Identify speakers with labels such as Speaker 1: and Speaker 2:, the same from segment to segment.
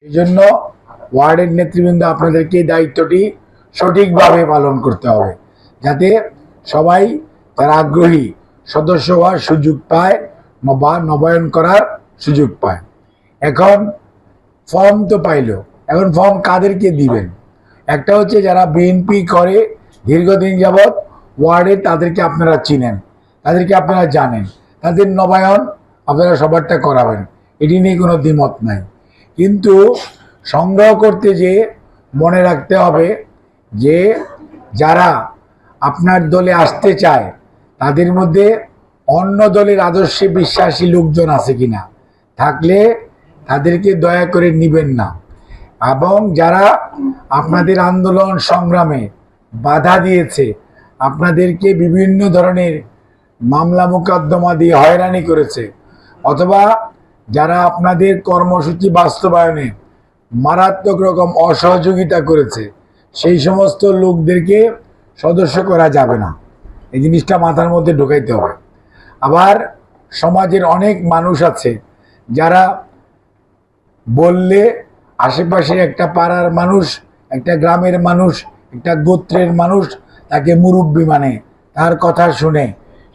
Speaker 1: এই জন্য ওয়ার্ডের নেতৃবৃন্দ আপনাদেরকে এই দায়িত্বটি সঠিকভাবে পালন করতে হবে, যাতে সবাই যারা আগ্রহী সদস্য হওয়ার সুযোগ পায় বা নবায়ন করার সুযোগ পায়। এখন ফর্ম তো পাইলো, এখন ফর্ম কাদেরকে দিবেন? একটা হচ্ছে যারা বিএনপি করে দীর্ঘদিন যাবৎ ওয়ার্ডে, তাদেরকে আপনারা চিনেন, তাদেরকে আপনারা জানেন, তাদের নবায়ন আপনারা সবারটা করাবেন, এটি নিয়ে কোনো দ্বিমত নাই। কিন্তু সংগ্রহ করতে যে মনে রাখতে হবে যে যারা আপনার দলে আসতে চায় তাদের মধ্যে অন্য দলের আদর্শে বিশ্বাসী লোকজন আছে কিনা, থাকলে তাদেরকে দয়া করে নিবেন না। এবং যারা আপনাদের আন্দোলন সংগ্রামে বাধা দিয়েছে, আপনাদেরকে বিভিন্ন ধরনের মামলা মোকদ্দমা দিয়ে হয়রানি করেছে, অথবা যারা আপনাদের কর্মসূচি বাস্তবায়নে মারাত্মক রকম অসহযোগিতা করেছে, সেই সমস্ত লোকদেরকে সদস্য করা যাবে না। এই জিনিসটা মাথার মধ্যে ঢোকাইতে হবে। আবার সমাজের অনেক মানুষ আছে যারা বললে আশেপাশের একটা পাড়ার মানুষ, একটা গ্রামের মানুষ, একটা গোত্রের মানুষ তাকে মুরব্বী মানে, তার কথা শুনে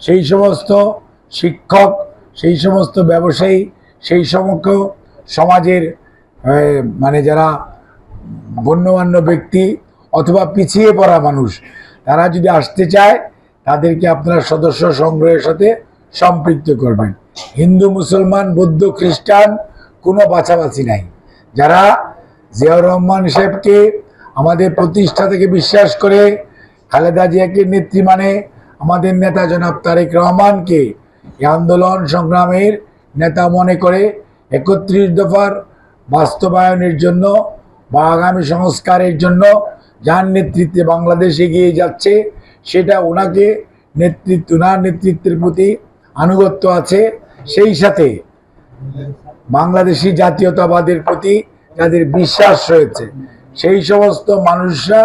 Speaker 1: সেই সমস্ত শিক্ষক, সেই সমস্ত ব্যবসায়ী, সেই সমস্ত সমাজের মানে যারা গণ্যমান্য ব্যক্তি অথবা পিছিয়ে পড়া মানুষ, তারা যদি আসতে চায় তাদেরকে আপনারা সদস্য সংগ্রহের সাথে সম্পৃক্ত করবেন। হিন্দু, মুসলমান, বৌদ্ধ, খ্রিস্টান কোনো বাছাবাছি নাই। যারা জিয়াউর রহমান সাহেবকে আমাদের প্রতিষ্ঠা থেকে বিশ্বাস করে, খালেদা জিয়াকে নেত্রী মানে, আমাদের নেতা জনাব তারেক রহমানকে এই আন্দোলন সংগ্রামের নেতা মনে করে ৩১ দফার বাস্তবায়নের জন্য বা আগামী সংস্কারের জন্য যার নেতৃত্বে বাংলাদেশ এগিয়ে যাচ্ছে, সেটা ওনাকে ওনার নেতৃত্বের প্রতি আনুগত্য আছে। সেই সাথে বাংলাদেশি জাতীয়তাবাদের প্রতি যাদের বিশ্বাস রয়েছে, সেই সমস্ত মানুষরা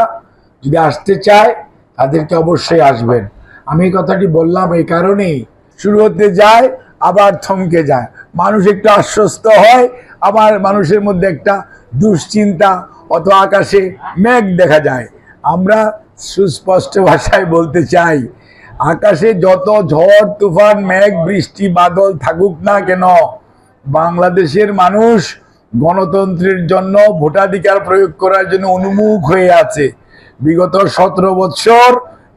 Speaker 1: যদি আসতে চায় তাদেরকে অবশ্যই আসবেন। আমি এই কথাটি বললাম এই কারণেই, শুরু হতে যায় আবার থমকে যায়, মানুষ একটু আশ্বস্ত হয়, আবার মানুষের মধ্যে একটা দুশ্চিন্তা অথবা আকাশে মেঘ দেখা যায়। আমরা সুস্পষ্ট ভাষায় বলতে চাই, আকাশে যত ঝড় তুফান মেঘ বৃষ্টি বাদল থাকুক না কেন, বাংলাদেশের মানুষ গণতন্ত্রের জন্য ভোটাধিকার প্রয়োগ করার জন্য উন্মুখ হয়ে আছে। বিগত 17 বছর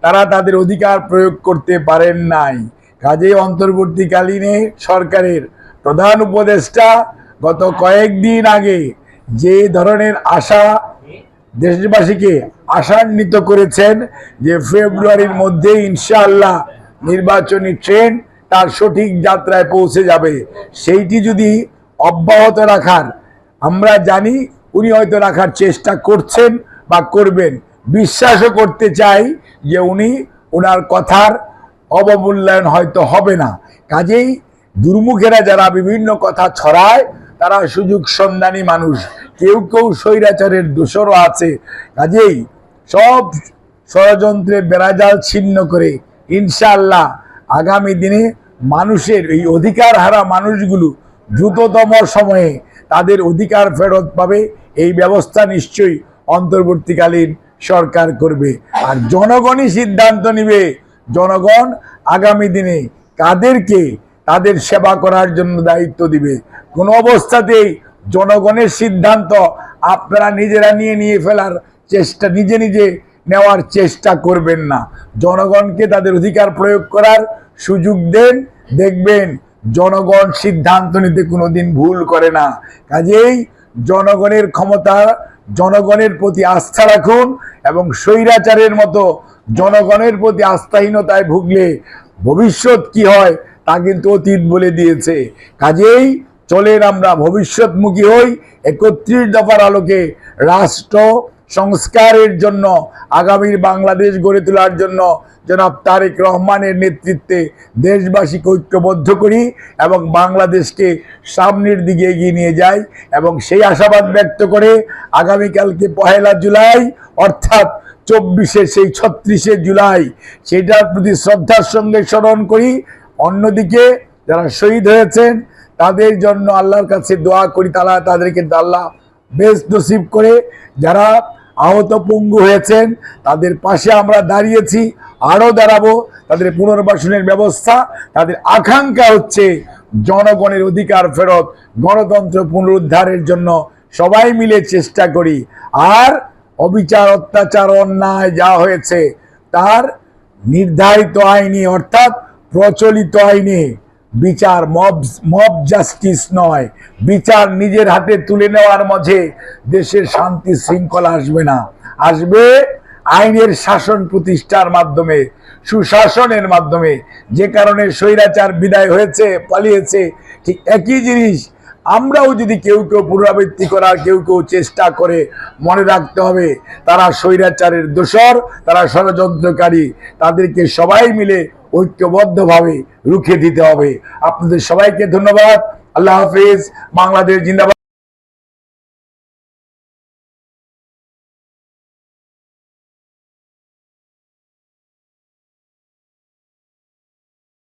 Speaker 1: তারা তাদের অধিকার প্রয়োগ করতে পারেন নাই। কাজেই অন্তর্বর্তীকালীন সরকারের প্রধান উপদেষ্টা গত কয়েকদিন আগে যে ধরনের আশা দেশবাসীকে আশান্বিত করেছেন যে ফেব্রুয়ারির মধ্যে ইনশাআল্লাহ নির্বাচনী ট্রেন তার সঠিক যাত্রায় পৌঁছে যাবে, সেইটি যদি অব্যাহত রাখার, আমরা জানি উনি হয়তো রাখার চেষ্টা করছেন বা করবেন, বিশ্বাসও করতে চাই যে উনি ওনার কথার অবমূল্যায়ন হয়তো হবে না। কাজেই দুর্মুখেরা যারা বিভিন্ন কথা ছড়ায়, তারা সুযোগ সন্ধানী মানুষ, কেউ কেউ স্বৈরাচারের দোষরও আছে। কাজেই সব ষড়যন্ত্রে বেড়াজাল ছিন্ন করে ইনশাআল্লাহ আগামী দিনে মানুষের এই অধিকার হারা মানুষগুলো দ্রুততম সময়ে তাদের অধিকার ফেরত পাবে, এই ব্যবস্থা নিশ্চয়ই অন্তর্বর্তীকালীন সরকার করবে। আর জনগণই সিদ্ধান্ত নিবে, জনগণ আগামী দিনে কাদেরকে তাদের সেবা করার জন্য দায়িত্ব দিবে। কোনো অবস্থাতেই জনগণের সিদ্ধান্ত আপনারা নিজেরা নিয়ে ফেলার চেষ্টা, নিজে নিজে নেওয়ার চেষ্টা করবেন না। জনগণকে তাদের অধিকার প্রয়োগ করার সুযোগ দেন, দেখবেন জনগণ সিদ্ধান্ত নিতে কোনোদিন ভুল করে না। কাজেই জনগণের ক্ষমতা, জনগণের প্রতি আস্থা রাখুন, এবং স্বৈরাচারের মতো জনগণের প্রতি আস্থাহীনতায় ভুগলে ভবিষ্যৎ কি হয় তা কিন্তু অতীত বলে দিয়েছে। কাজেই চলেন আমরা ভবিষ্যৎমুখী হই, ৩১ দফার আলোকে রাষ্ট্র সংস্কারের জন্য, আগামীর বাংলাদেশ গড়ে তোলার জন্য জনাব তারেক রহমানের নেতৃত্বে দেশবাসীকে ঐক্যবদ্ধ করি এবং বাংলাদেশকে সামনের দিকে এগিয়ে নিয়ে যাই। এবং সেই আশাবাদ ব্যক্ত করে আগামীকালকে ১ জুলাই অর্থাৎ ২৪-এর সেই ৩৬শে জুলাই, সেটার প্রতি শ্রদ্ধার সঙ্গে স্মরণ করি। অন্যদিকে যারা শহীদ হয়েছেন তাদের জন্য আল্লাহর কাছে দোয়া করি, তাদেরকে আল্লাহ বেস্ট নসিব করে যারা আহত পঙ্গু হয়েছেন তাদের পাশে আমরা দাঁড়িয়েছি, আরও দাঁড়াবো। তাদের পুনর্বাসনের ব্যবস্থা, তাদের আকাঙ্ক্ষা হচ্ছে জনগণের অধিকার ফেরত, গণতন্ত্র পুনরুদ্ধারের জন্য সবাই মিলে চেষ্টা করি। আর অবিচার, অত্যাচার, অন্যায় যা হয়েছে তার নির্ধারিত আইনে অর্থাৎ প্রচলিত আইনে বিচার, মব জাস্টিস নয়, বিচার নিজের হাতে তুলে নেওয়ার মাঝে দেশের শান্তি শৃঙ্খলা আসবে না, আসবে আইনের শাসন প্রতিষ্ঠার মাধ্যমে, সুশাসনের মাধ্যমে। যে কারণে স্বৈরাচার বিদায় হয়েছে, পালিয়েছে, ঠিক একই জিনিস আমরাও যদি কেউ কেউ পুনরাবৃত্তি করার কেউ কেউ চেষ্টা করে, মনে রাখতে হবে তারা স্বৈরাচারের দোসর, তারা ষড়যন্ত্রকারী, তাদেরকে সবাই মিলে ঐক্যবদ্ধভাবে রুখে দিতে হবে। আপনাদের সবাইকে ধন্যবাদ। আল্লাহ হাফিজ। বাংলাদেশ জিন্দাবাদ।